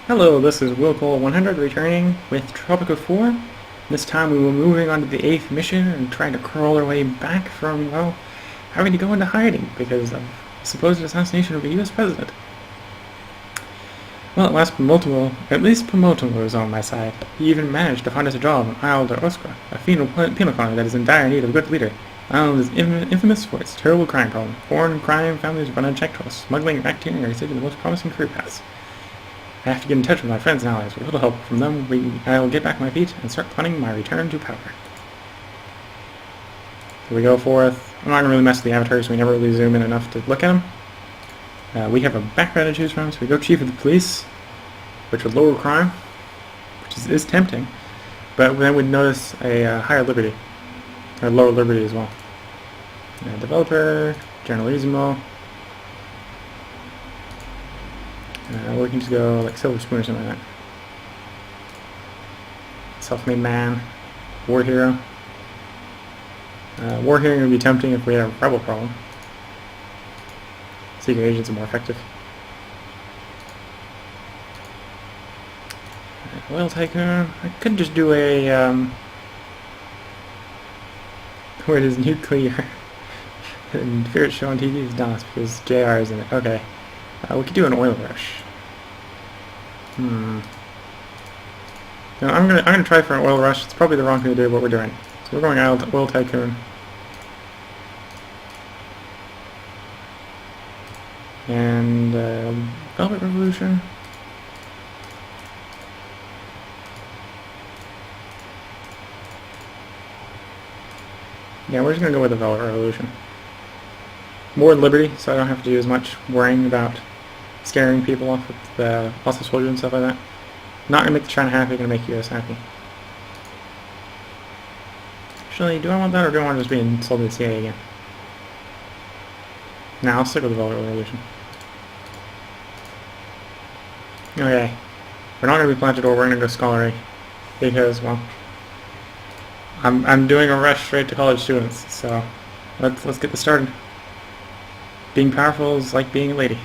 Hello, this is Willcol100 returning with Tropico 4. This time we were moving on to the 8th mission and trying to crawl our way back from, well, having to go into hiding because of supposed assassination of the US President. Well, at least Pomoto was on my side. He even managed to find us a job on Isle de Oscar, a penal colony that is in dire need of a good leader. The island is infamous for its terrible crime problem. Foreign crime families run unchecked while smuggling and racketeering are considered the most promising career paths. I have to get in touch with my friends and allies. With a little help from them, I'll get back on my feet and start planning my return to power. So we go forth. I'm not going to really mess with the avatars, so we never really zoom in enough to look at them. We have a background to choose from, so we go Chief of the Police, which would lower crime, which is tempting, but then we'd notice a higher liberty, or lower liberty as well. Developer, Generalissimo. We can just go like Silver Spoon or something like that. Self-made man, war hero. War hero would be tempting if we had a rebel problem. Secret agents are more effective. Oil tycoon. I could just do a where it is nuclear and Fear It Show on TV is DOS because JR is in it. Okay. We could do an oil rush. No, I'm gonna try for an oil rush. It's probably the wrong thing to do what we're doing. So we're going oil tycoon. And Velvet Revolution. Yeah, we're just gonna go with the Velvet Revolution. More liberty, so I don't have to do as much worrying about scaring people off with the lots of soldiers and stuff like that. Not gonna make the China happy, gonna make US happy. Actually, do I want that or do I want to just be sold to the CIA again? Nah, I'll stick with the Velvet Revolution. Okay. We're not gonna be planted or we're gonna go scholarly. Because, well, I'm doing a rush straight to college students, so let's get this started. Being powerful is like being a lady.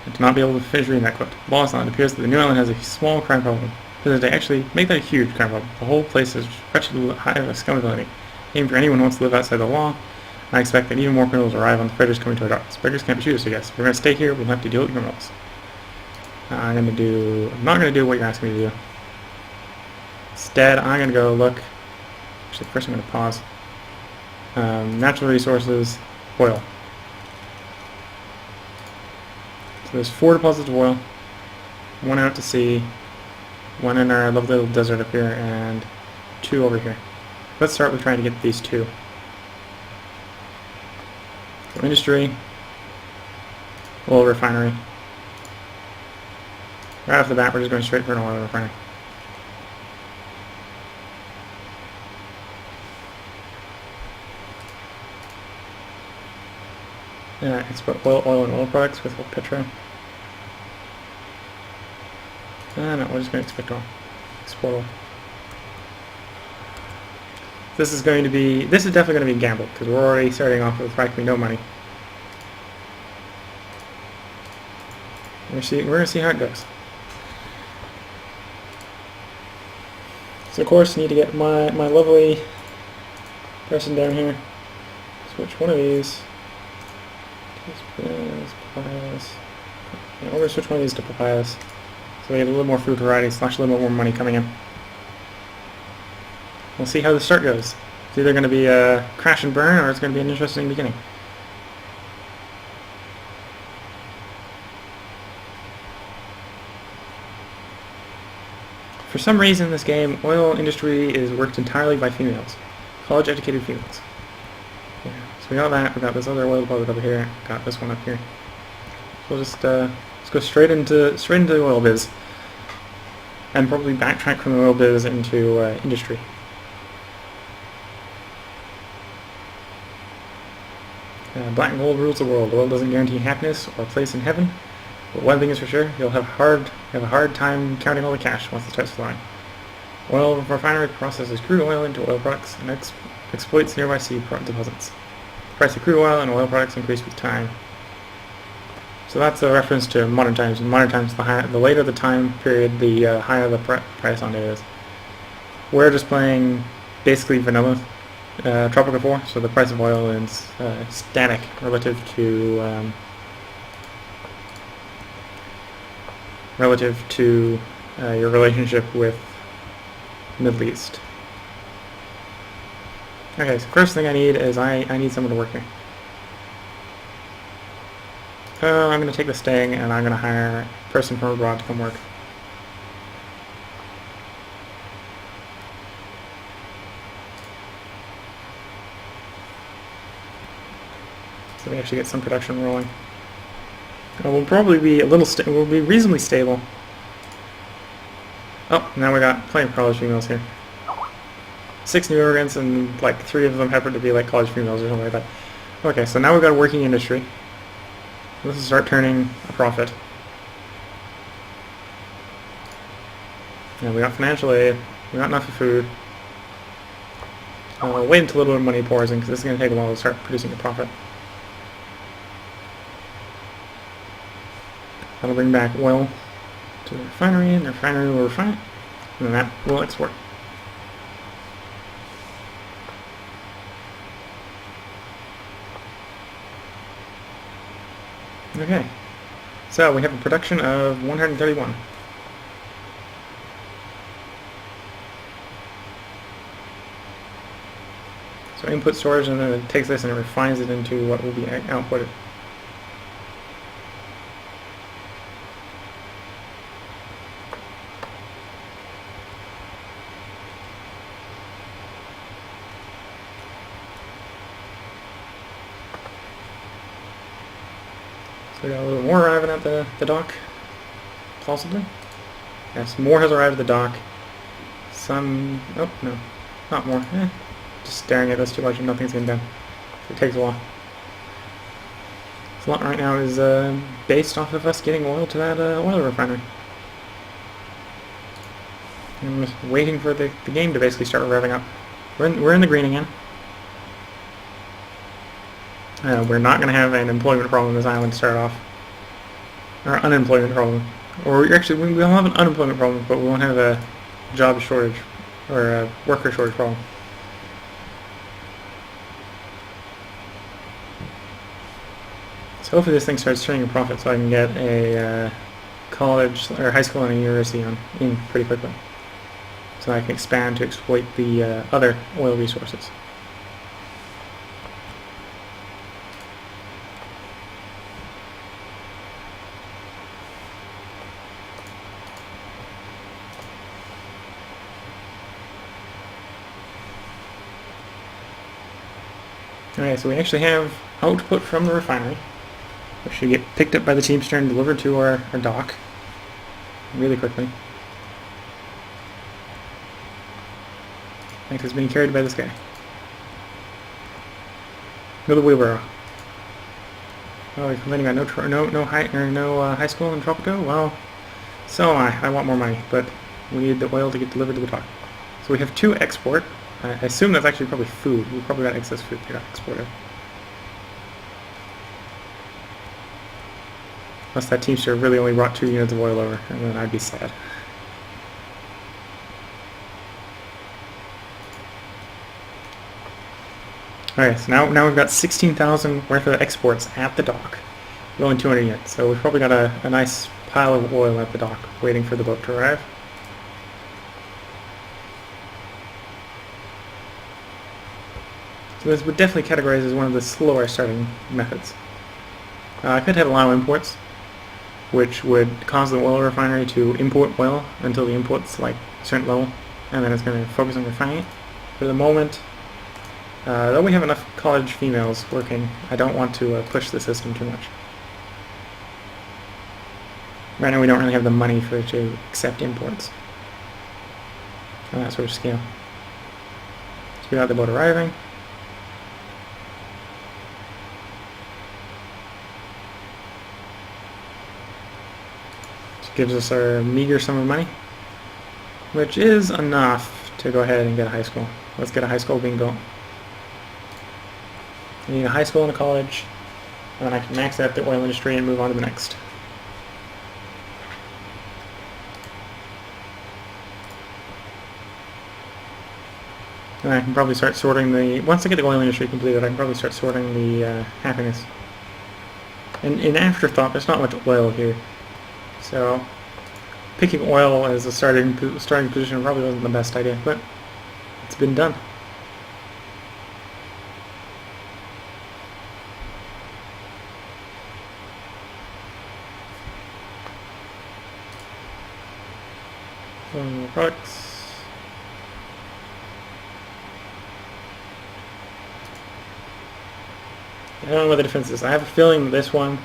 And to not be able to finish reading that quote. Lawless Island appears that the new island has a small crime problem. Because they actually make that a huge crime problem. The whole place is wretchedly high of accountability. Aim for anyone who wants to live outside the law. I expect that even more criminals arrive on the predators coming to our docks. Predators can't be shooters, I guess. If we're going to stay here, we'll have to deal with criminals. I'm not going to do what you're asking me to do. Instead, I'm going to go look. Actually, first I'm going to pause. Natural resources, oil. So there's 4 deposits of oil, 1 out to sea, 1 in our lovely little desert up here, and 2 over here. Let's start with trying to get these 2. So industry, oil refinery. Right off the bat, we're just going straight for an oil refinery. Export oil and oil products with petro. No, we're just going to export oil. This is definitely going to be a gamble because we're already starting off with practically no money. We're going to see how it goes. So of course, I need to get my lovely person down here. Switch one of these. Papayas. Yeah, we're going to switch one of these to papayas. So we get a little more food variety, / a little bit more money coming in. We'll see how the start goes. It's either going to be a crash and burn or it's going to be an interesting beginning. For some reason in this game, oil industry is worked entirely by females. College-educated females. Yeah, so we got that, we got this other oil deposit over here, got this one up here. So we'll just let's go straight into the oil biz. And probably backtrack from the oil biz into industry. Black and gold rules the world. Oil doesn't guarantee happiness or a place in heaven. But one thing is for sure, you'll have a hard time counting all the cash once it starts flowing. Oil refinery processes crude oil into oil products and exploits nearby sea deposits. The price of crude oil and oil products increase with time. So that's a reference to modern times. In modern times, the later the time period, the higher the price on it is. We're just playing basically vanilla Tropico 4, so the price of oil is static relative to your relationship with Middle East. Okay, so first thing I need is I need someone to work here. I'm going to take the sting and I'm going to hire a person from abroad to come work. So we actually get some production rolling. We'll probably be we'll be reasonably stable. Oh, now we got plenty of college females here. 6 new immigrants and like 3 of them happen to be like college females or something like that. Okay, so now we've got a working industry. Let's start turning a profit. And we got financial aid. We got enough of food. We'll wait until a little bit of money pours in because this is going to take a while to start producing a profit. That'll bring back oil to the refinery, and the refinery will refine it, and then that will export. Okay, so we have a production of 131. So input storage, and then it takes this and it refines it into what will be outputted. We got a little more arriving at the dock, possibly. Yes, more has arrived at the dock. Some, oh no, not more. Just staring at this too much and nothing's getting done. It takes a while. So a lot right now is based off of us getting oil to that oil refinery. And we're just waiting for the game to basically start revving up. We're in the green again. We're not going to have an employment problem on this island to start off. Or unemployment problem. Or actually, we'll have an unemployment problem, but we won't have a job shortage or a worker shortage problem. So hopefully this thing starts turning a profit so I can get a college or high school and a university in pretty quickly. So I can expand to exploit the other oil resources. Okay, so we actually have output from the refinery, which should get picked up by the Teamster and delivered to our dock really quickly. I think it's being carried by this guy. Go to the wheelbarrow. Oh, you're complaining about no high school in Tropico? Well, so am I. I want more money, but we need the oil to get delivered to the dock. So we have 2 export. I assume that's actually probably food. We've probably got excess food that got exported. Unless that Teamster really only brought 2 units of oil over, and then I'd be sad. Okay, so now we've got 16,000 worth of exports at the dock. We're only 200 units, so we've probably got a nice pile of oil at the dock waiting for the boat to arrive. So this would definitely categorize as one of the slower starting methods. I could have allow imports, which would cause the oil refinery to import oil until the import's like a certain level, and then it's going to focus on refining it. For the moment, though we have enough college females working, I don't want to push the system too much. Right now we don't really have the money for it to accept imports on that sort of scale. So we got the boat arriving. Gives us our meager sum of money, which is enough to go ahead and get a high school. Let's get a high school being built. We need a high school and a college. and then I can max out the oil industry and move on to the next. And I can probably start sorting the... Once I get the oil industry completed, I can probably start sorting the happiness. And in afterthought, there's not much oil here. So, picking oil as a starting position probably wasn't the best idea, but it's been done. Products. I don't know what the difference is. I have a feeling this one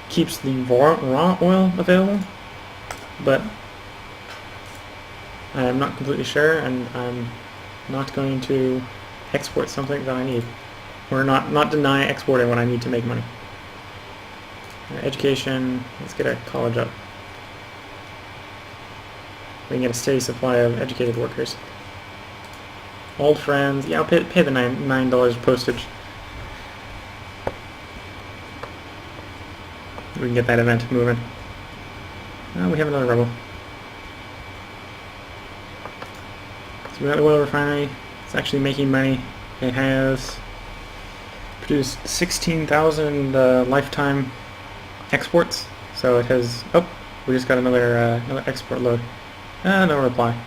keeps the raw oil available, but I am not completely sure, and I'm not going to export something that I need, or not deny exporting when I need to make money. Education, let's get a college up. We can get a steady supply of educated workers. Old friends, yeah, I'll pay the $9 postage. We can get that event moving. We have another rebel. So we got the oil refinery. It's actually making money. It has produced 16,000 lifetime exports. So it has... Oh, we just got another export load. No reply.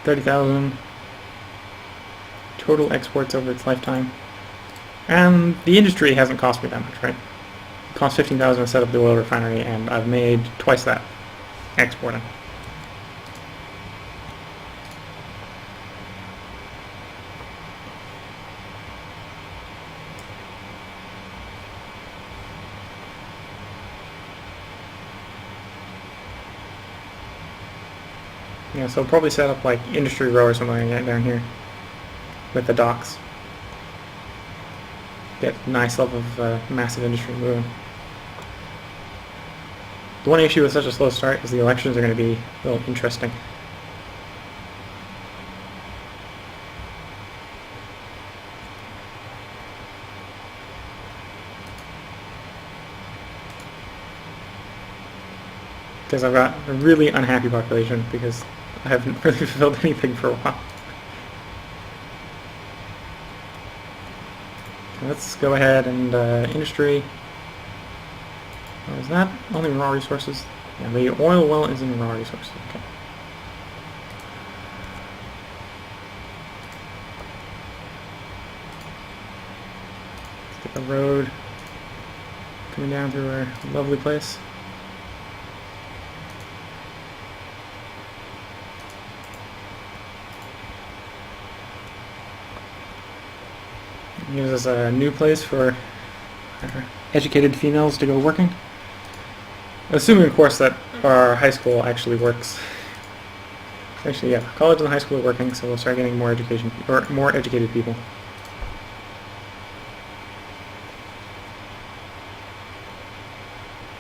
30,000 total exports over its lifetime. And the industry hasn't cost me that much, right? It cost 15,000 to set up the oil refinery, and I've made twice that exporting. Yeah, so I'll probably set up like industry row or something like that down here with the docks. Get a nice level of massive industry moving. The one issue with such a slow start is the elections are going to be a little interesting. Because I've got a really unhappy population because I haven't really fulfilled anything for a while. Let's go ahead and industry. Is that only raw resources? Yeah, the oil well is in raw resources. Okay. Let's get the road coming down through our lovely place. Gives us a new place for educated females to go working. Assuming, of course, that our high school actually works. Actually, yeah, college and high school are working, so we'll start getting more education or more educated people.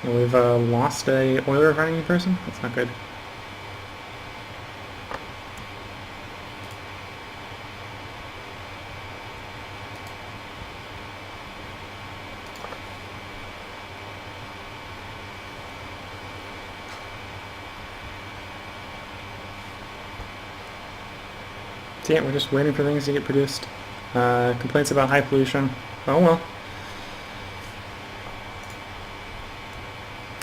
And we've lost a oil refining person. That's not good. So yeah, we're just waiting for things to get produced. Complaints about high pollution. Oh well.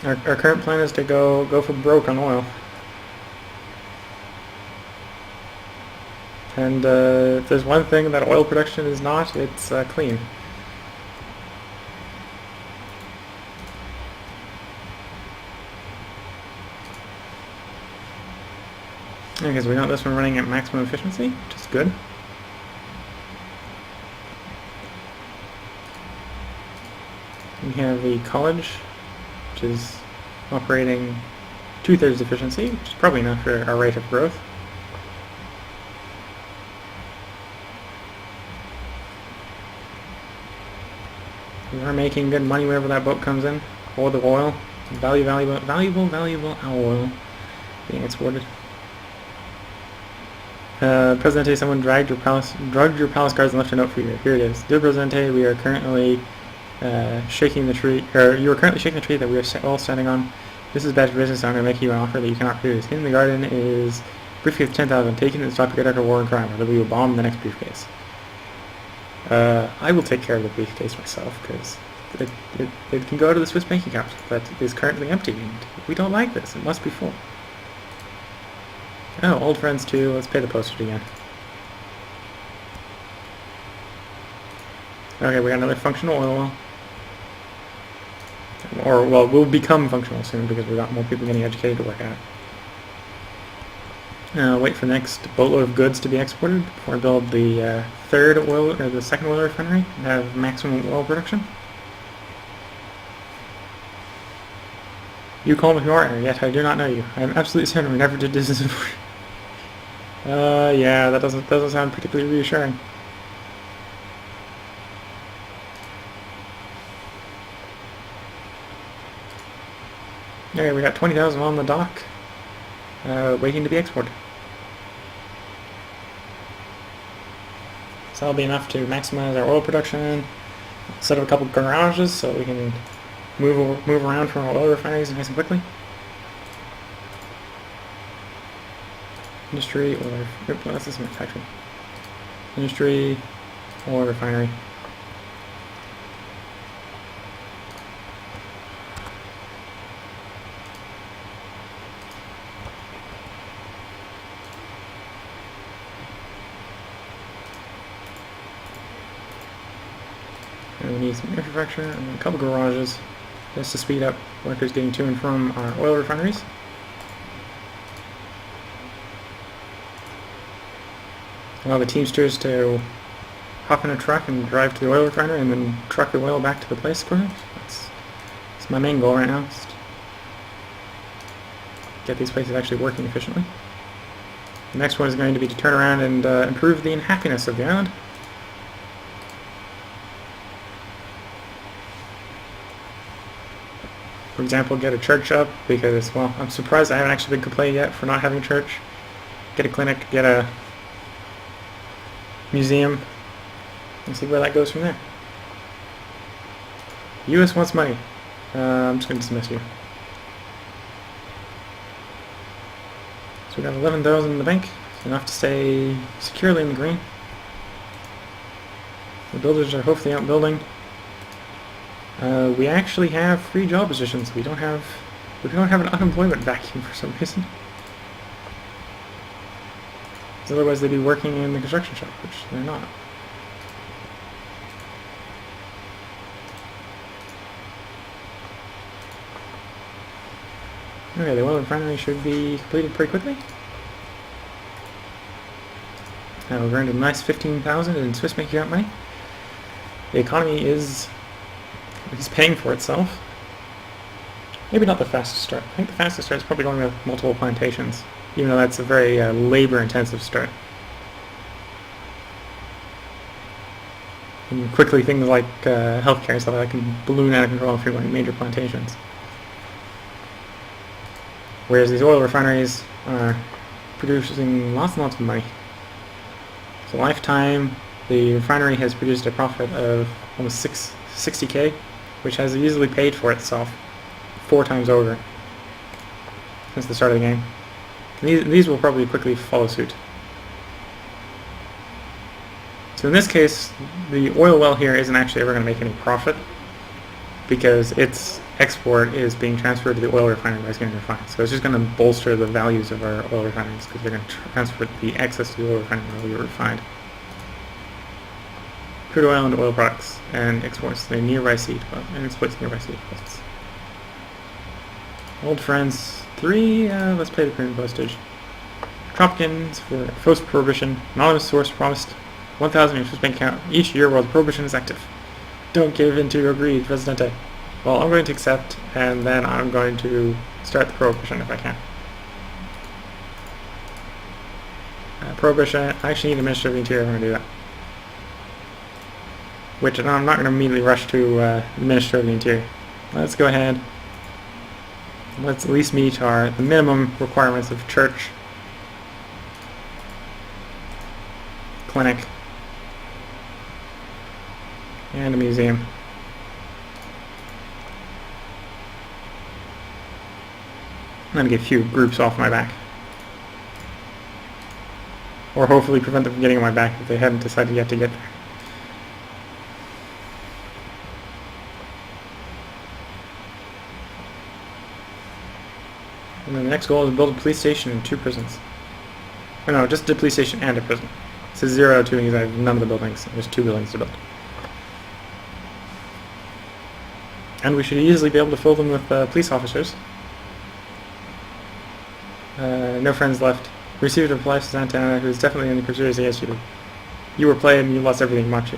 Our current plan is to go for broke on oil. And if there's one thing that oil production is not, it's clean. Because we got this one running at maximum efficiency, which is good. We have the college, which is operating 2/3 efficiency, which is probably enough for our rate of growth. We are making good money wherever that boat comes in. All the oil, valuable oil being exported. Presidente, someone drugged your palace guards and left a note for you. Here it is. Dear Presidente, we are currently shaking the tree, or you are currently shaking the tree that we are all standing on. This is bad for business, so I'm going to make you an offer that you cannot refuse. In the garden is briefcase 10,000. Taken to stop your after war and crime, or we will bomb the next briefcase. I will take care of the briefcase myself, because it can go to the Swiss bank account that is currently empty, and we don't like this. It must be full. Oh, old friends too. Let's pay the postage again. Okay, we got another functional oil well. Or, well, we'll become functional soon because we've got more people getting educated to work at it. Wait for the next boatload of goods to be exported before I build the the second oil refinery and have maximum oil production. You call me who are, yet I do not know you. I am absolutely certain we never did business before. Yeah, that doesn't sound particularly reassuring. Okay, we got 20,000 on the dock, waiting to be exported. So that'll be enough to maximize our oil production. Set up a couple garages so we can move around from our oil refineries nice and quickly. Industry, oil, no, that's the cement factory. Industry, oil refinery. And we need some infrastructure and a couple garages just to speed up workers getting to and from our oil refineries. Allow the teamsters to hop in a truck and drive to the oil refinery and then truck the oil back to the place quickly. That's my main goal right now, just get these places actually working efficiently. The next one is going to be to turn around and improve the happiness of the island. For example, get a church up because, well, I'm surprised I haven't actually been complained yet for not having a church. Get a clinic, get a museum, and see where that goes from there. US wants money. I'm just going to dismiss you. So we got 11,000 in the bank, enough to stay securely in the green. The builders are hopefully out building. We actually have free job positions. We don't have an unemployment vacuum for some reason. Otherwise they'd be working in the construction shop, which they're not. Okay, the oil refinery should be completed pretty quickly. Now we've earned a nice 15,000 in Swiss bank account money. The economy is paying for itself. Maybe not the fastest start. I think the fastest start is probably going with multiple plantations, even though that's a very labor-intensive start. And quickly things like healthcare and stuff like that can balloon out of control if you're going major plantations. Whereas these oil refineries are producing lots and lots of money. So lifetime, the refinery has produced a profit of almost 60k, which has easily paid for itself 4 times over since the start of the game. These will probably quickly follow suit. So in this case, the oil well here isn't actually ever going to make any profit because its export is being transferred to the oil refinery by getting refined. So it's just going to bolster the values of our oil refineries because they're going to transfer the excess to the oil refinery where we refined. Crude oil and oil products and exports. They're nearby sea deposits and exploits nearby sea deposits. Old friends 3, let's pay the premium postage. Tropicans for post-prohibition. Anonymous source promised 1,000 in Swiss bank account each year while the prohibition is active. Don't give in to your greed, Presidente. Well, I'm going to accept, and then I'm going to start the prohibition if I can. Prohibition, I actually need a Minister of the Interior if I'm going to do that. Which I'm not going to immediately rush to the Minister of the Interior. Let's go ahead. Let's at least meet the minimum requirements of church. clinic, and a museum. I'm going to get a few groups off my back. Or hopefully prevent them from getting on my back if they haven't decided yet to get there. And then the next goal is to build a police station and 2 prisons. Oh no, just a police station and a prison. It says 0 out of 2 because I have none of the buildings. There's 2 buildings to build. And we should easily be able to fill them with police officers. No friends left. Received a reply to Santana, who is definitely in the conspiracy against you. You were played and you lost everything, macho.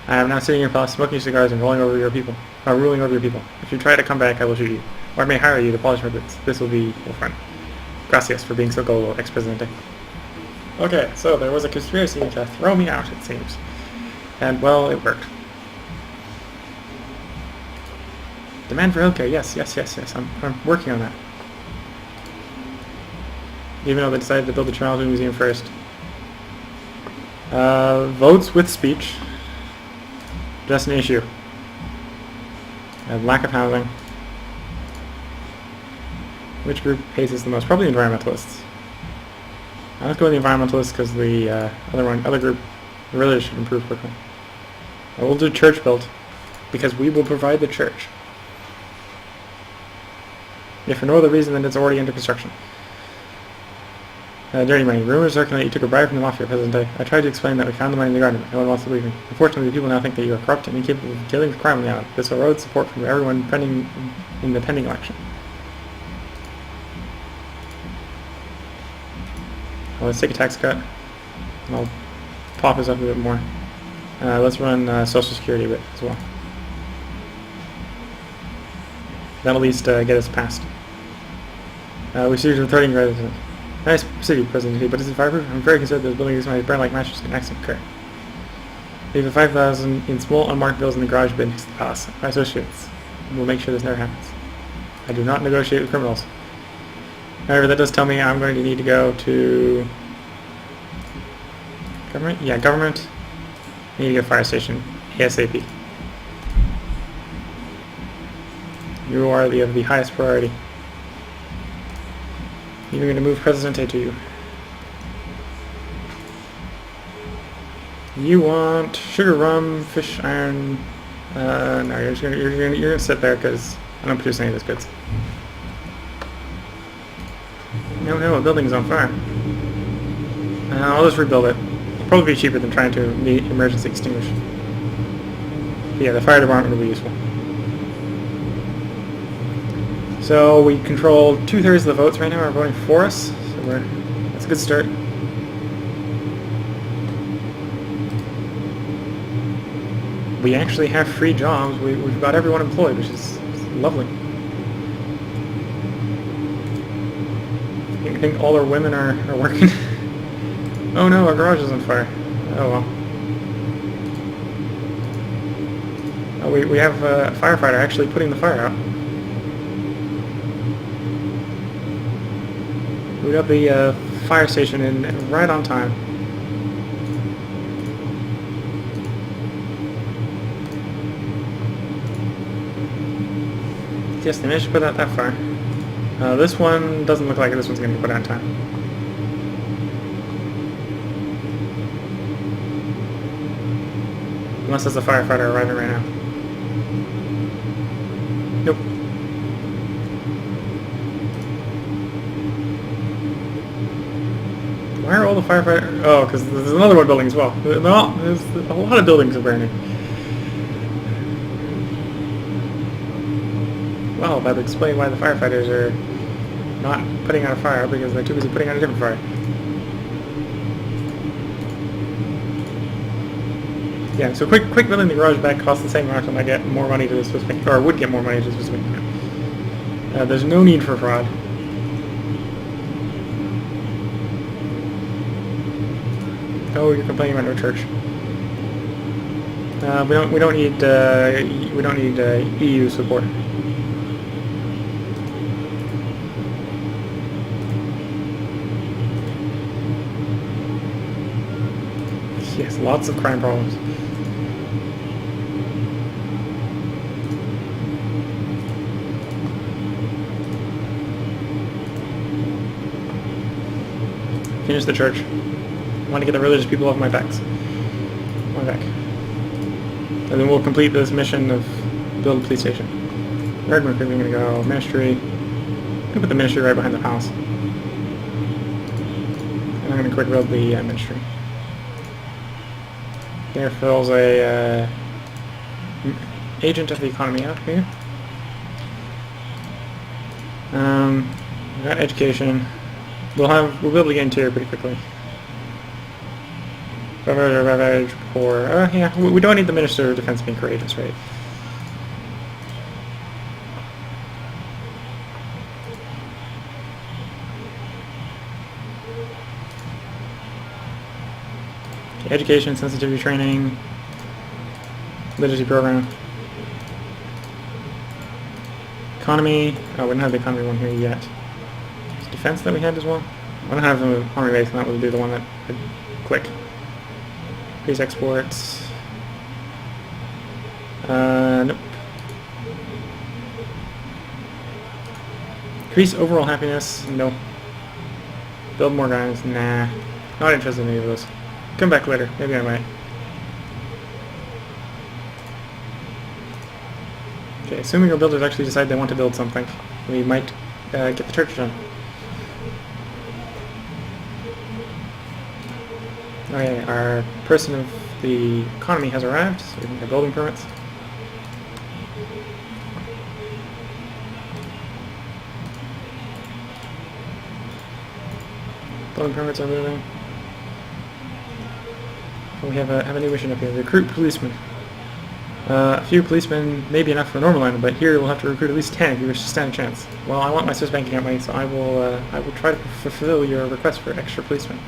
I am now sitting in your palace, smoking cigars and ruling over your people. If you try to come back, I will shoot you. Or I may hire you to polish my boots. This will be your friend. Gracias for being so gullible, ex-presidente. Okay, so there was a conspiracy to throw me out, it seems. And, well, it worked. Demand for healthcare, yes. I'm working on that. Even though they decided to build the Childhood Museum first. Votes with speech. Just an issue. And lack of housing. Which group hates us the most? Probably the environmentalists. Let's go with the environmentalists because the other group really should improve quickly. We'll do church built because we will provide the church. If for no other reason than it's already under construction. Dirty money. Rumors circulate you took a bribe from the mafia, President. I tried to explain that we found the money in the garden, but no one wants to believe me. Unfortunately, the people now think that you are corrupt and incapable of dealing with crime on the island. This will erode support from everyone in the pending election. Well, let's take a tax cut. And I'll pop us up a bit more. Let's run Social Security a bit as well. That'll at least get us past. We see a 30 resident. Nice city, President, but is it fireproof? I'm very concerned those buildings might burn like matches in an accident occur. Leave the 5,000 in small unmarked bills in the garage bin next to the palace. My associates will make sure this never happens. I do not negotiate with criminals. However, that does tell me I'm going to need to go to government. Yeah, government. I need to get a fire station ASAP. You are of the highest priority. You're going to move Presidente to you. You want sugar, rum, fish, iron. No, you're gonna sit there because I don't produce any of those goods. No, the building's on fire. I'll just rebuild it. It'll probably be cheaper than trying to emergency extinguish. But yeah, the fire department will be useful. So we control 2/3 of the votes right now are voting for us. So that's a good start. We actually have free jobs. We've got everyone employed, which is lovely. I think all our women are working. Oh no, our garage is on fire. Oh well. Oh, we have a firefighter actually putting the fire out. We got the fire station in right on time. Yes, they managed to put out that far. This one doesn't look like this one's going to be put out in time. Unless there's a firefighter arriving right now. Nope. Why are all the firefighters... Oh, because there's another one building as well. No, there's a lot of buildings are burning. Well, that would explain why the firefighters are not putting out a fire, because they're too busy putting out a different fire. Yeah, so quick building the garage back costs the same amount and I get more money to the Swiss bank, or would get more money to the Swiss bank. There's no need for fraud. Oh, you're complaining about no church. We don't need EU support. Yes, lots of crime problems. Finish the church. I want to get the religious people off my backs. My back. And then we'll complete this mission of build a police station. We're going to go ministry. I'm going to put the ministry right behind the house. And I'm going to quick build the ministry. There fills a agent of the economy out here. We got education. We'll be able to get interior pretty quickly. Ravage, poor. Yeah, we don't need the Minister of Defense being courageous, right? Okay, education, sensitivity training, literacy program. Economy. Oh, we don't have the economy one here yet. Defense that we had as well. I don't have an army base, and that would be the one that would click. Increase exports. Nope. Increase overall happiness. No. Build more guys. Nah. Not interested in any of those. Come back later. Maybe I might. Okay, assuming our builders actually decide they want to build something, we might get the church done. Okay, our person of the economy has arrived, so we can get building permits. Building permits are moving. Oh, we have a new mission up here. Recruit policemen. A few policemen may be enough for normal line, but here we'll have to recruit at least 10 if you wish to stand a chance. Well, I want my Swiss bank account money, so I will try to fulfill your request for extra policemen.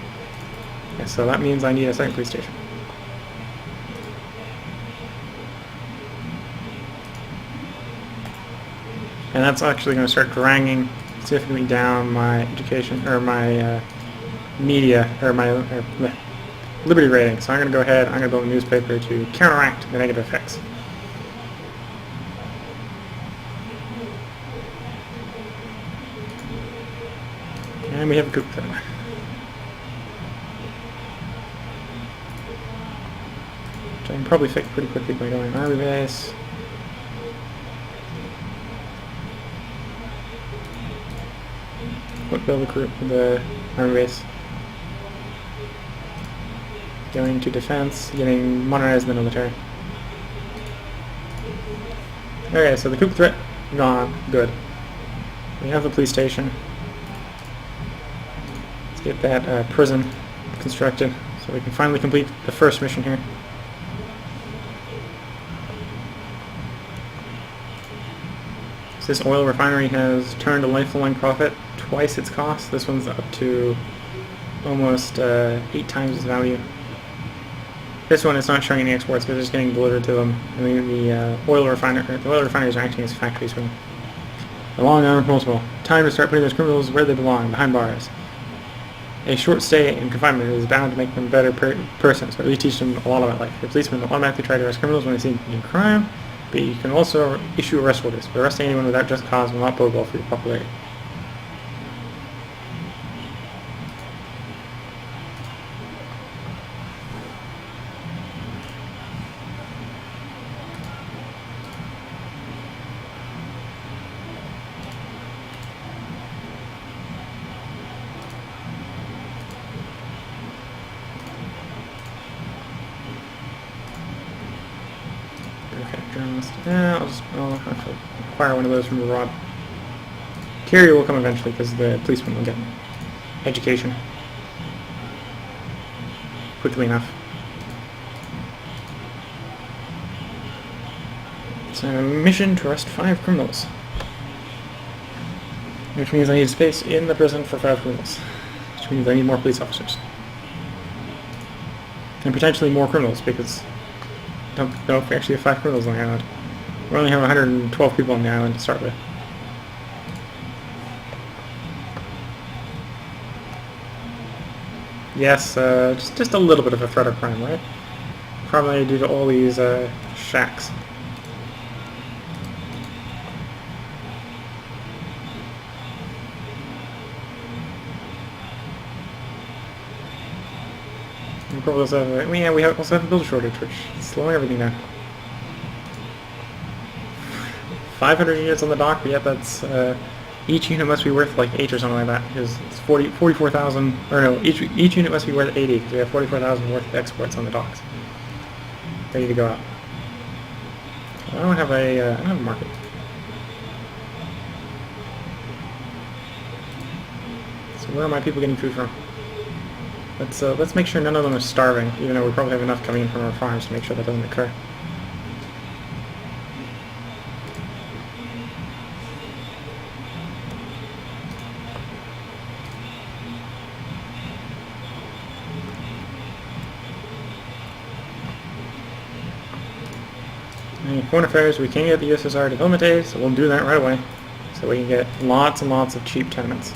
Yeah, so that means I need a second police station. And that's actually going to start dragging significantly down my education, or my media, or my liberty rating. So I'm going to go ahead, I'm going to build a newspaper to counteract the negative effects. And we have a coup then. Which I can probably fix pretty quickly by going army base. What build the army base? Going to defense, getting modernized the military. Okay, so the coup threat gone. Good. We have the police station. Let's get that prison constructed so we can finally complete the first mission here. So this oil refinery has turned a lifelong profit, twice its cost. This one's up to almost 8 times its value. This one is not showing any exports because it's getting delivered to them. I mean, the oil refineries are acting as factories for them. The long arm principle. Time to start putting those criminals where they belong, behind bars. A short stay in confinement is bound to make them better persons, or at least teach them a lot about life. Your policemen will automatically try to arrest criminals when they see a crime, but you can also issue arrest orders. But arresting anyone without just cause will not bode well for your popularity. I'll have to acquire one of those from abroad. Carrier will come eventually because the policeman will get education quickly enough. It's a mission to arrest 5 criminals, which means I need space in the prison for 5 criminals, which means I need more police officers and potentially more criminals because I don't know if we actually have 5 criminals on the island. We only have 112 people on the island to start with. Yes, just a little bit of a threat of crime, right? Probably due to all these shacks. We probably also have, we also have a builder shortage, which is slowing everything down. 500 units on the dock, but yet that's each unit must be worth like 8 or something like that, because it's 44,000, or no, each unit must be worth 80, because we have 44,000 worth of exports on the docks, ready to go out. I don't have a market. So where are my people getting food from? Let's make sure none of them are starving, even though we probably have enough coming in from our farms to make sure that doesn't occur. Foreign affairs, we can get the USSR development aid, so we'll do that right away, so we can get lots and lots of cheap tenements.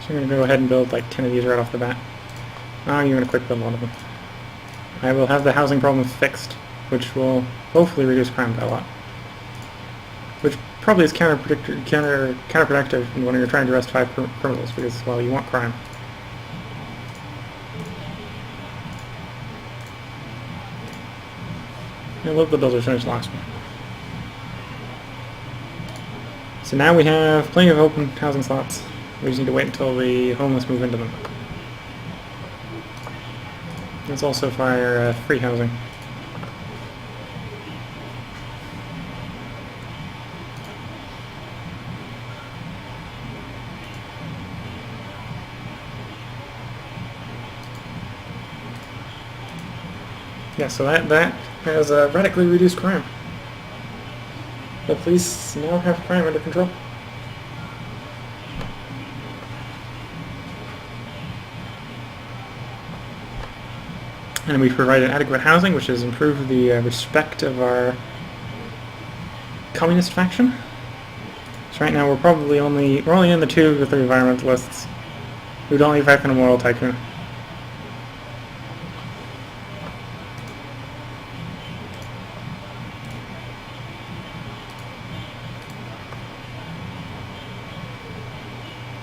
So I'm going to go ahead and build like 10 of these right off the bat. I'm going to quick build one of them. I will have the housing problem fixed, which will hopefully reduce crime by a lot. Which probably is counterproductive when you're trying to arrest 5 criminals, because, well, you want crime. I love the builders finish the last one. So now we have plenty of open housing slots. We just need to wait until the homeless move into them. Let's also fire free housing. Yeah, so that has radically reduced crime. The police now have crime under control. And we've provided adequate housing, which has improved the respect of our communist faction. So right now we're only in the 2 of the 3 environmentalists who don't leave back in a moral tycoon.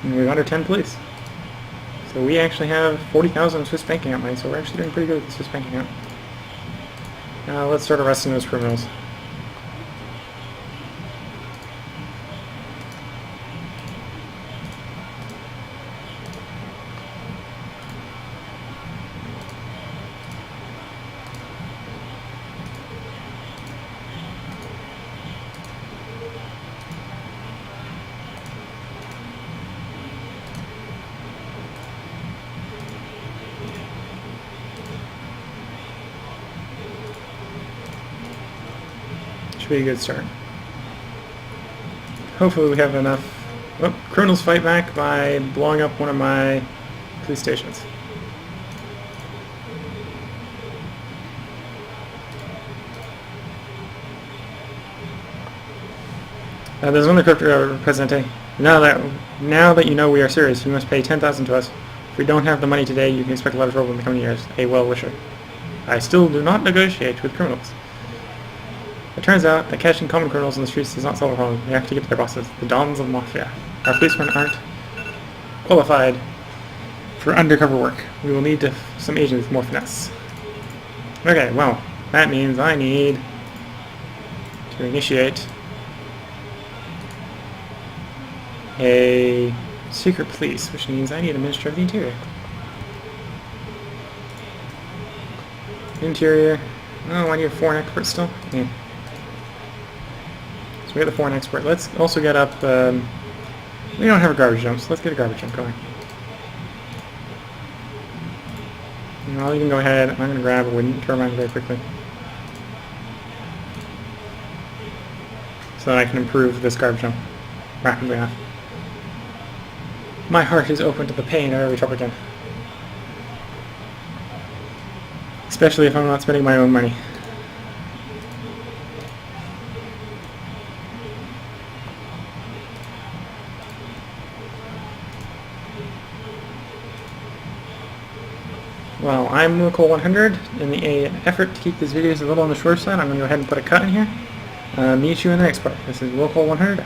And we've under 10 police. So we actually have 40,000 Swiss bank account money, so we're actually doing pretty good with the Swiss bank account. Now let's start arresting those criminals. Be a good start. Hopefully we have enough. Oh, criminals fight back by blowing up one of my police stations. There's another crypto Presidente. Now that you know we are serious, you must pay 10,000 to us. If we don't have the money today, you can expect a lot of trouble in the coming years. A well-wisher. I still do not negotiate with criminals. It turns out that catching common criminals in the streets does not solve a problem. We have to get to their bosses, the dons of the mafia. Our policemen aren't qualified for undercover work. We will need some agents with more finesse. Okay, well, that means I need to initiate a secret police, which means I need a Minister of the Interior. Interior. Oh, I need a foreign expert still? Yeah. So we got the foreign expert. Let's also get up, we don't have a garbage dump, so let's get a garbage dump going. And I'll even go ahead, I'm going to grab a wind turbine very quickly, so that I can improve this garbage dump rapidly enough. My heart is open to the pain of every Tropican. Especially if I'm not spending my own money. Well, I'm Willcol100. In the effort to keep these videos a little on the short side, I'm going to go ahead and put a cut in here. Meet you in the next part. This is Willcol100.